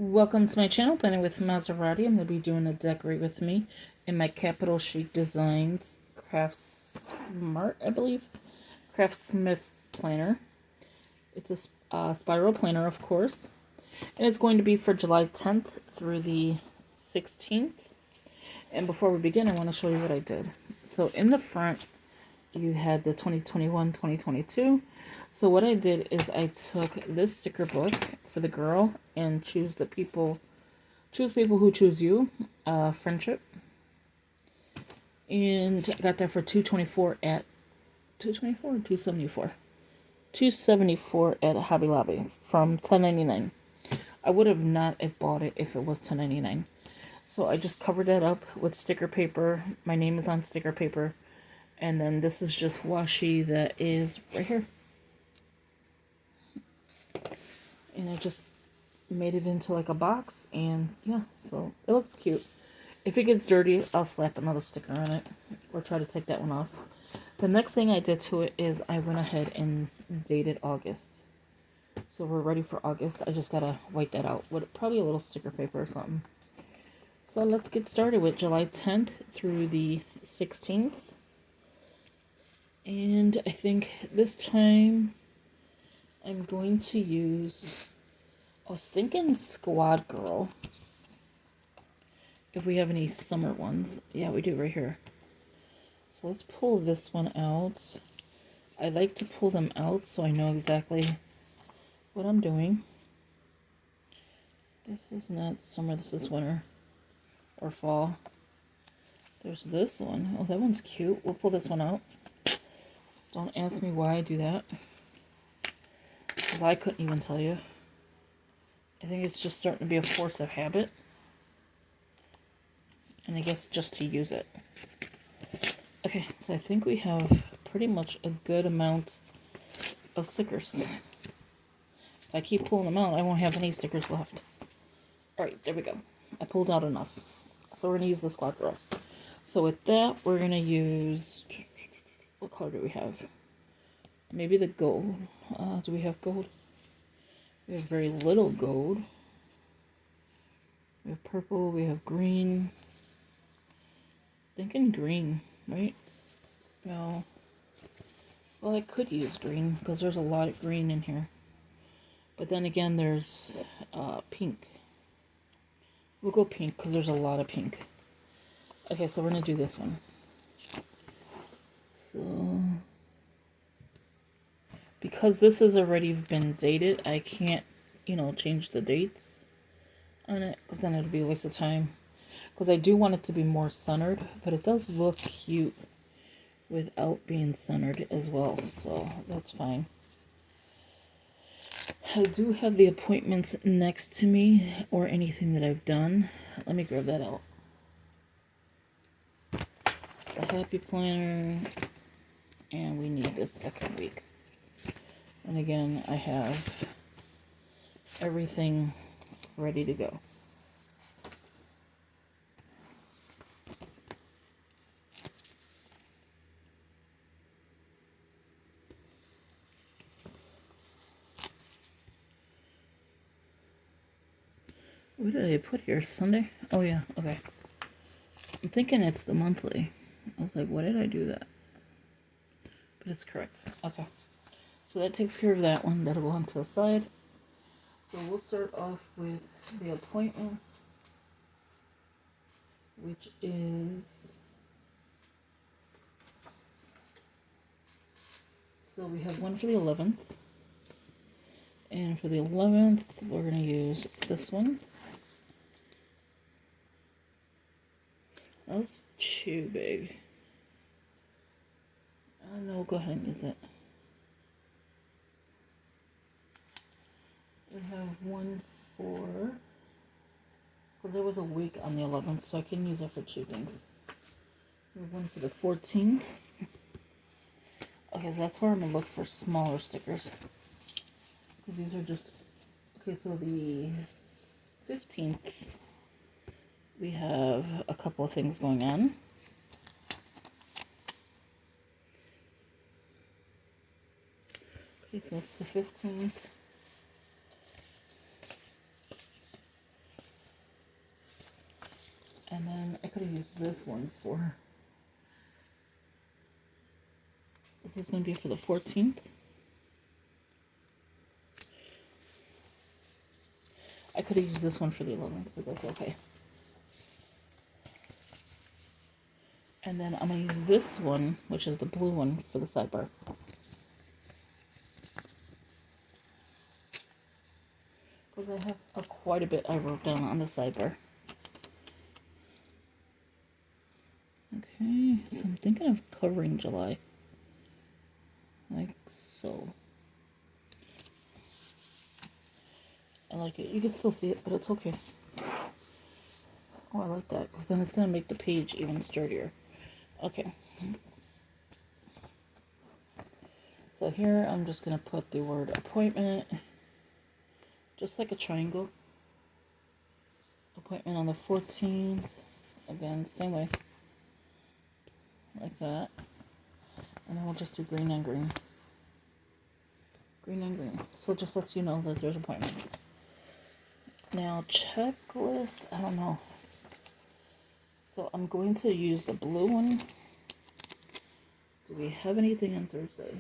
Welcome to my channel, Planning with Maserati. I'm going to be doing a decorate with me in my Capital Chic Designs Craftsmart, I believe, Craftsmith planner. It's a spiral planner, of course, and it's going to be for July 10th through the 16th. And before we begin, I want to show you what I did. So in the front, you had the 2021-2022. So what I did is I took this sticker book for the girl and choose people who choose you, friendship, and I got that for $224 at $224 or $274. $274 at Hobby Lobby from $10.99. I would have not have bought it if it was $10.99. So I just covered that up with sticker paper. My name is on sticker paper. And then this is just washi that is right here. And I just made it into like a box. And yeah, so it looks cute. If it gets dirty, I'll slap another sticker on it. Or try to take that one off. The next thing I did to it is I went ahead and dated August. So we're ready for August. I just gotta wipe that out with probably a little sticker paper or something. So let's get started with July 10th through the 16th. And I think this time I'm going to use, I was thinking Squad Girl. If we have any summer ones. Yeah, we do right here. So let's pull this one out. I like to pull them out so I know exactly what I'm doing. This is not summer, this is winter or fall. There's this one. Oh, that one's cute. We'll pull this one out. Don't ask me why I do that, because I couldn't even tell you. I think it's just starting to be a force of habit. And I guess just to use it. Okay, so I think we have pretty much a good amount of stickers. If I keep pulling them out, I won't have any stickers left. Alright, there we go. I pulled out enough. So we're going to use the Squad Girl. So with that, we're going to use... What color do we have? Maybe the gold. Do we have gold? We have very little gold. We have purple. We have green. Thinking green, right? No. Well, I could use green because there's a lot of green in here. But then again, there's pink. We'll go pink because there's a lot of pink. Okay, so we're going to do this one. So, because this has already been dated, I can't, change the dates on it, because then it'll be a waste of time. Because I do want it to be more centered, but it does look cute without being centered as well, so that's fine. I do have the appointments next to me, or anything that I've done. Let me grab that out. It's the Happy Planner. And we need this second week. And again, I have everything ready to go. What did I put here? Sunday? Oh yeah, okay. I'm thinking it's the monthly. I was like, why did I do that? But it's correct. Okay. So that takes care of that one. That'll go on to the side. So we'll start off with the appointments, which is... So we have one for the 11th. And for the 11th, we're going to use this one. That's too big. No, go ahead and use it. We have one for... Because there was a week on the 11th, so I can use it for two things. We have one for the 14th. Okay, so that's where I'm going to look for smaller stickers. Because these are just... Okay, so the 15th, we have a couple of things going on. Okay, so that's the 15th. And then I could have used this one for, this is going to be for the 14th. I could have used this one for the 11th, but that's okay. And then I'm going to use this one, which is the blue one, for the sidebar. Because I have quite a bit I wrote down on the sidebar. Okay, so I'm thinking of covering July. Like so. I like it. You can still see it, but it's okay. Oh, I like that, because then it's going to make the page even sturdier. Okay. So here I'm just going to put the word appointment, just like a triangle. Appointment on the 14th. Again, same way. Like that. And then we'll just do green and green. Green and green. So it just lets you know that there's appointments. Now, checklist, I don't know. So I'm going to use the blue one. Do we have anything on Thursday?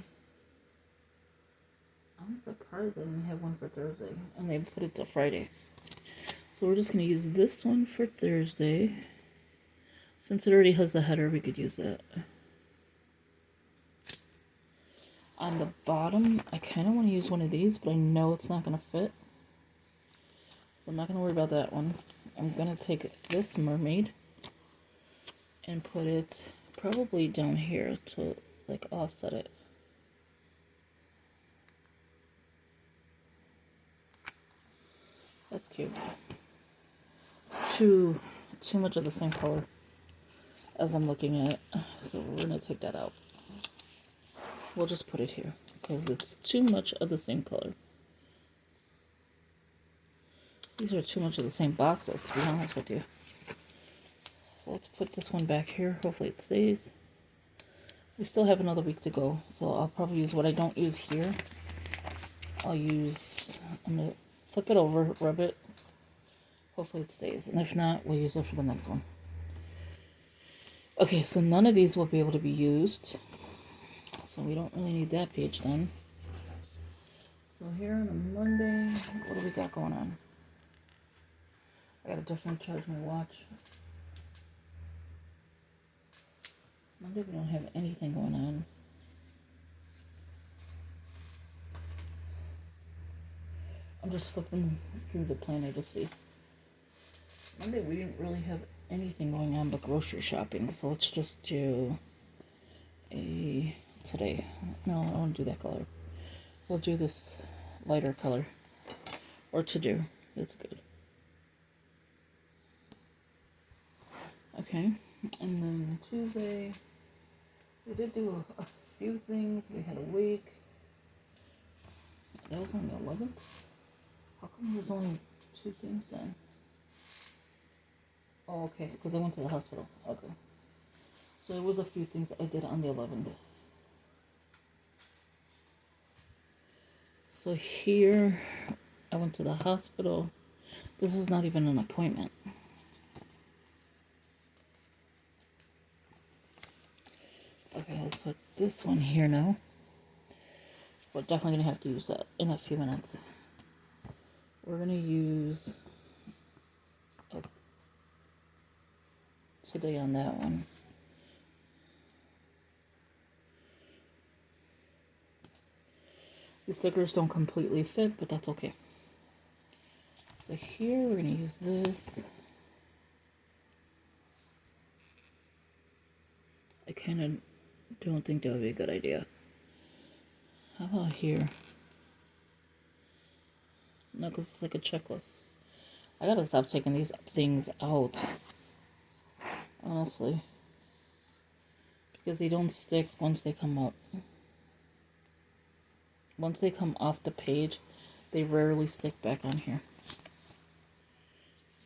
I'm surprised I didn't have one for Thursday. And they put it to Friday. So we're just going to use this one for Thursday. Since it already has the header, we could use that. On the bottom, I kind of want to use one of these, but I know it's not going to fit. So I'm not going to worry about that one. I'm going to take this mermaid and put it probably down here to like offset it. That's cute. It's too much of the same color as I'm looking at, so we're going to take that out. We'll just put it here because it's too much of the same color. These are too much of the same boxes, to be honest with you. So let's put this one back here. Hopefully it stays. We still have another week to go, so I'll probably use what I don't use here. I'm going to flip it over, rub it. Hopefully it stays, and if not, we'll use it for the next one. Okay, so none of these will be able to be used, so we don't really need that page done. So here on a Monday, what do we got going on? I gotta definitely charge my watch. Monday we don't have anything going on. I'm just flipping through the planner to see. Monday we didn't really have anything going on but grocery shopping, so let's just do a today. No, I don't want to do that color. We'll do this lighter color. Or to do. That's good. Okay, and then Tuesday, we did do a few things. We had a week. That was on the 11th? How come there's only 2 things then? Oh, okay, because I went to the hospital. Okay. So there was a few things I did on the 11th. So here, I went to the hospital. This is not even an appointment. Okay, let's put this one here now. We're definitely going to have to use that in a few minutes. We're going to use today on that one. The stickers don't completely fit, but that's okay. So here we're going to use this. I kind of don't think that would be a good idea. How about here? No, because it's like a checklist. I gotta stop taking these things out. Honestly. Because they don't stick once they come up. Once they come off the page, they rarely stick back on here.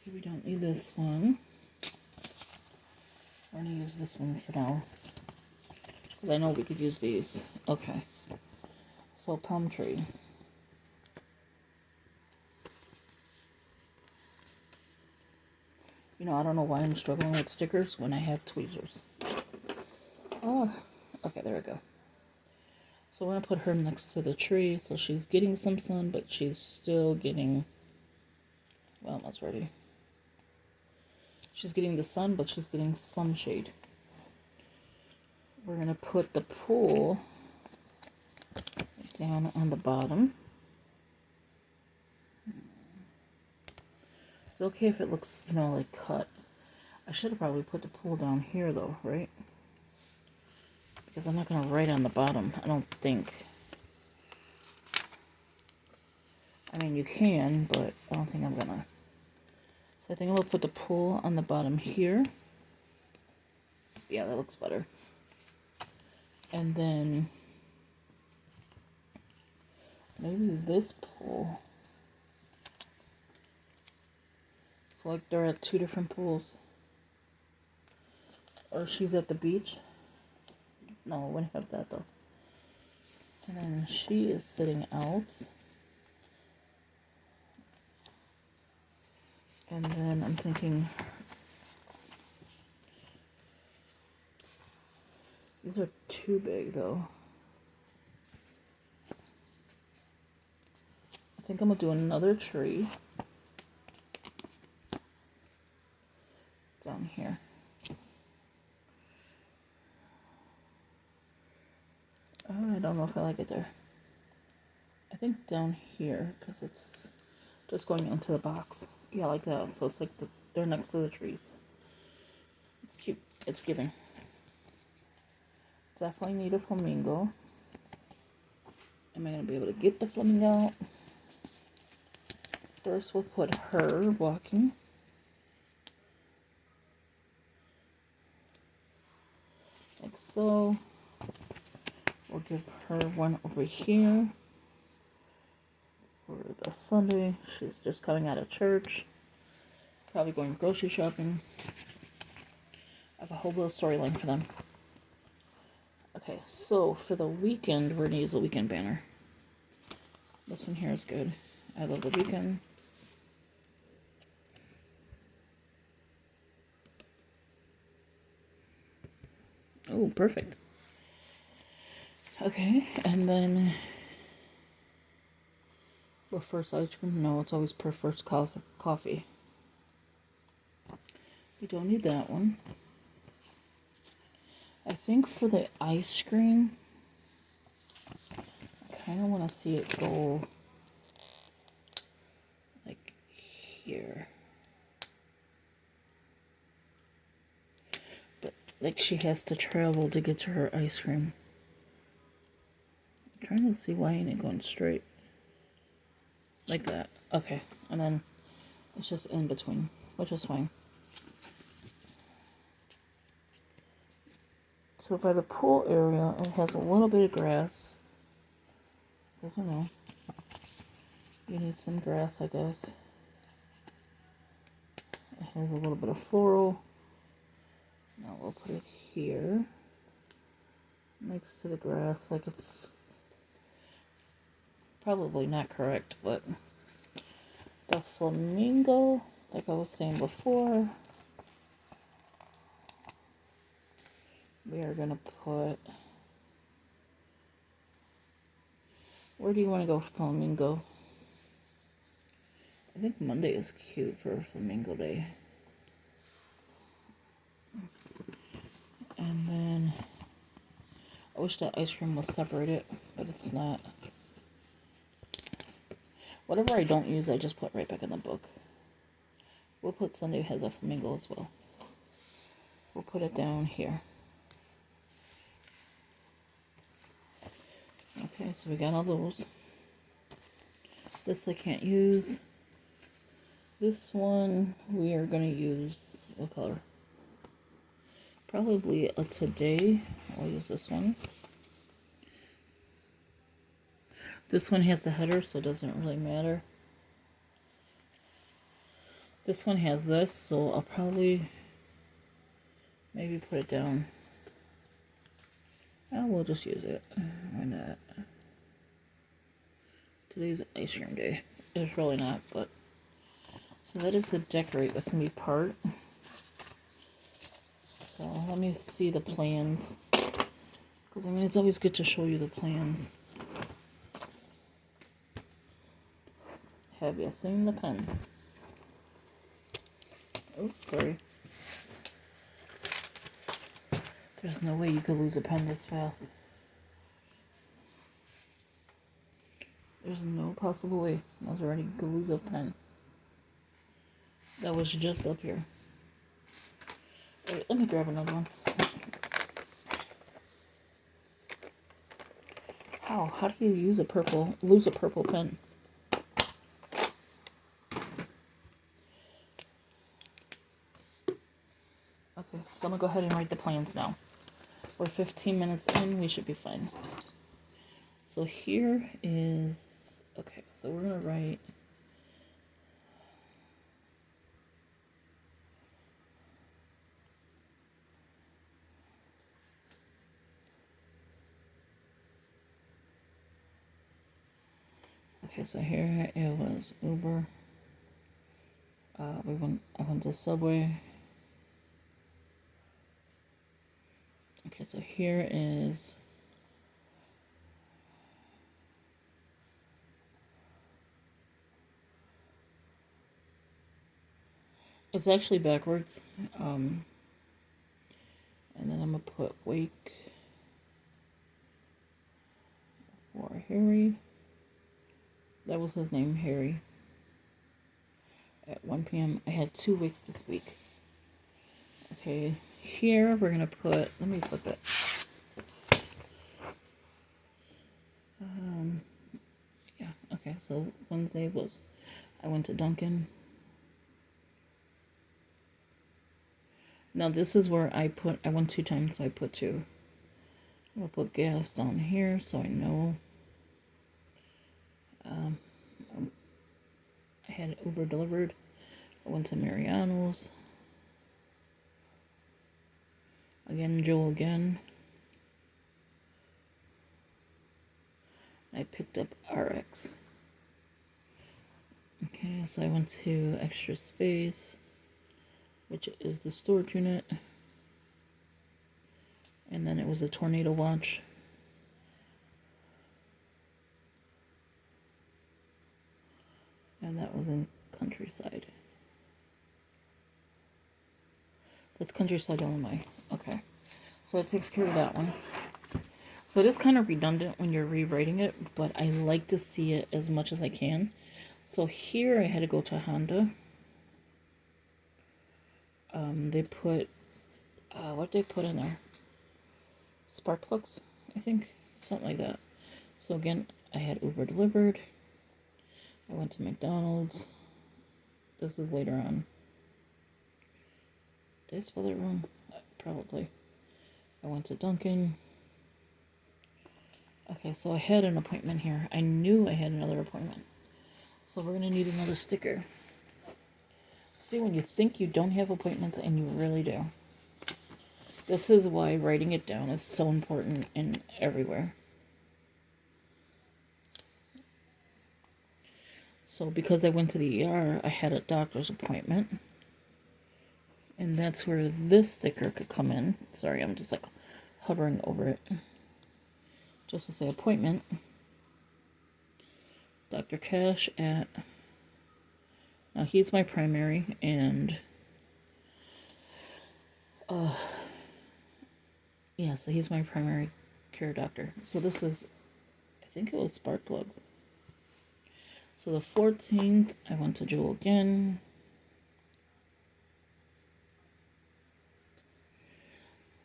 Okay, we don't need this one. We're gonna use this one for now. Because I know we could use these. Okay. So, palm tree. You know, I don't know why I'm struggling with stickers when I have tweezers. Oh, okay, there we go. So we're going to put her next to the tree, so she's getting some sun, but she's still getting, well, that's ready. She's getting the sun, but she's getting some shade. We're going to put the pool down on the bottom. It's okay if it looks, you know, like cut. I should have probably put the pool down here, though, right? Because I'm not going to write on the bottom, I don't think. I mean, you can, but I don't think I'm going to. So I think I'm going to put the pool on the bottom here. Yeah, that looks better. And then maybe this pool. So like they're at two different pools. Or she's at the beach. No, I wouldn't have that though. And then she is sitting out. And then I'm thinking, these are too big though. I think I'm gonna do another tree down here. Oh, I don't know if I like it there. I think down here, because it's just going into the box. Yeah, like that. So it's like they're next to the trees. It's cute. It's giving. Definitely need a flamingo. Am I going to be able to get the flamingo out? First, we'll put her walking. Like so. We'll give her one over here. For the Sunday. She's just coming out of church. Probably going grocery shopping. I have a whole little storyline for them. Okay, so for the weekend, we're going to use a weekend banner. This one here is good. I love the weekend. Oh, perfect. Okay, and then for first ice cream, no, it's always per first coffee. We don't need that one. I think for the ice cream, I kind of want to see it go like here. But like she has to travel to get to her ice cream. I'm trying to see why ain't it going straight. Like that. Okay. And then it's just in between, which is fine. So by the pool area, it has a little bit of grass. Because, you know, you need some grass, I guess. It has a little bit of floral. Now we'll put it here. Next to the grass, like it's probably not correct, but the flamingo, like I was saying before, we are going to put, where do you want to go for flamingo? I think Monday is cute for Flamingo Day. And then, I wish that ice cream was separated, but it's not. Whatever I don't use, I just put right back in the book. We'll put Sunday has a flamingo as well. We'll put it down here. Okay, so we got all those. This I can't use. This one we are going to use, what color? Probably a today. I'll use this one. This one has the header, so it doesn't really matter. This one has this, so I'll probably maybe put it down. Oh, we'll just use it. Why not? Today's ice cream day. It's really not, but... So that is the decorate with me part. So let me see the plans. Because I mean, it's always good to show you the plans. Have you seen the pen? Oh, sorry. There's no way you could lose a pen this fast. There's no possible way Maserati could lose a pen. That was just up here. Wait, let me grab another one. How? How do you lose a purple pen? Okay, so I'm gonna go ahead and write the plans now. We're 15 minutes in, we should be fine. So here is, okay, so we're gonna write, okay, so here it was Uber. I went to Subway. Okay, so here is, it's actually backwards. And then I'm gonna put wake for Harry. That was his name, Harry. At 1 p.m. I had 2 wakes this week. Okay, here we're gonna put, let me flip it. Yeah, okay, so Wednesday was, I went to Dunkin'. Now this is where I went 2 times, so I put 2. I'll put gas down here so I know. I had Uber delivered. I went to Mariano's. Again, Joel again. I picked up RX. Okay, so I went to Extra Space, which is the storage unit. And then it was a tornado watch. And that was in Countryside. That's Countryside, Illinois. Okay. So it takes care of that one. So it is kind of redundant when you're rewriting it, but I like to see it as much as I can. So here I had to go to Honda. They put, what did they put in there? Spark plugs, I think. Something like that. So again, I had Uber delivered. I went to McDonald's. This is later on. Did I spell it wrong? Probably. I went to Dunkin'. Okay, so I had an appointment here. I knew I had another appointment. So we're going to need another sticker. See, when you think you don't have appointments and you really do. This is why writing it down is so important in everywhere. So because I went to the ER, I had a doctor's appointment. And that's where this sticker could come in. Sorry, I'm just like hovering over it. Just to say appointment. Dr. Cash at... Now he's my primary and... yeah, so he's my primary care doctor. So this is... I think it was spark plugs. So the 14th, I went to Jewel again.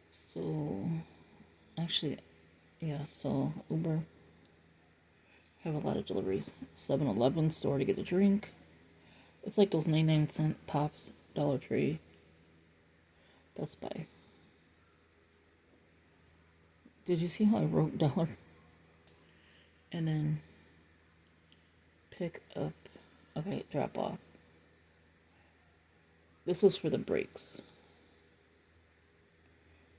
So, actually, yeah, so Uber. Have a lot of deliveries. 7-Eleven store to get a drink. It's like those 99-cent Pops, Dollar Tree, Best Buy. Did you see how I wrote dollar? And then pick up. Okay, drop off. This was for the brakes.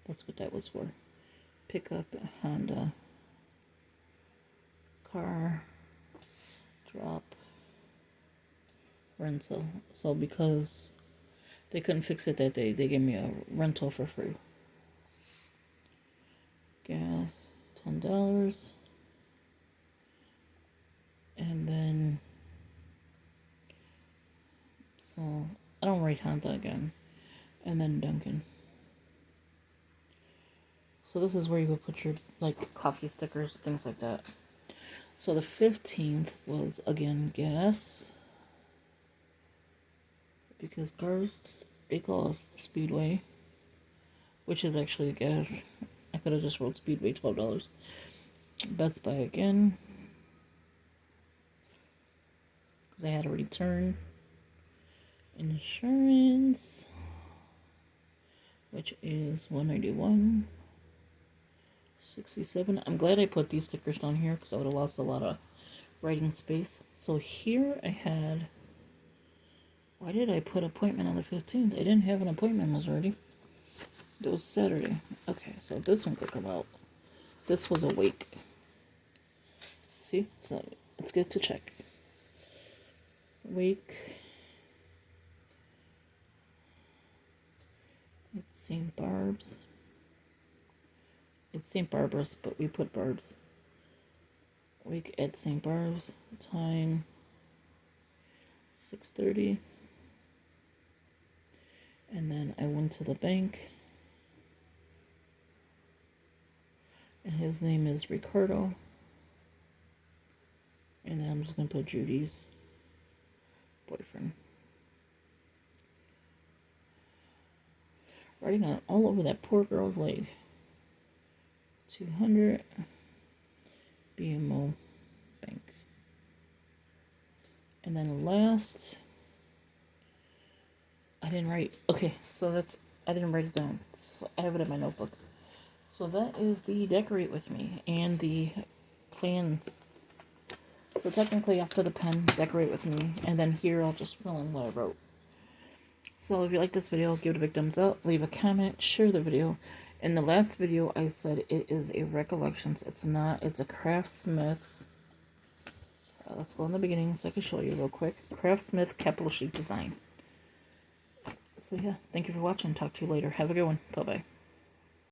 That's what that was for. Pick up Honda. Car. Drop. Rental. So because They couldn't fix it that day. They gave me a rental for free. Gas, $10. And then, so, I don't write Honda again. And then Duncan. So this is where you would put your, like, coffee stickers, things like that. So the 15th was, again, gas. Because cars, they call us Speedway. Which is actually a gas. I could have just wrote Speedway, $12. Best Buy again. Because I had a return. Insurance. Which is $191. 67. I'm glad I put these stickers down here because I would have lost a lot of writing space. So here I had... Why did I put appointment on the 15th? I didn't have an appointment already. It was Saturday. Okay, so this one could come out. This was awake. See? So it's good to check. Wake. It's St. Barb's. It's St. Barbara's, but we put Barb's. Wake at St. Barb's. Time 6:30. And then I went to the bank. And his name is Ricardo. And then I'm just going to put Judy's boyfriend. Writing on all over that poor girl's leg. 200 BMO Bank. And then last, I didn't write. Okay, so that's, I didn't write it down. So I have it in my notebook. So that is the decorate with me and the plans. So technically after the pen, decorate with me. And then here I'll just fill in what I wrote. So if you like this video, give it a big thumbs up, leave a comment, share the video. In the last video, I said it is a Recollections. It's not. It's a Craftsmith. Let's go in the beginning so I can show you real quick. Craftsmith capital Chic design. So yeah, thank you for watching. Talk to you later. Have a good one. Bye-bye.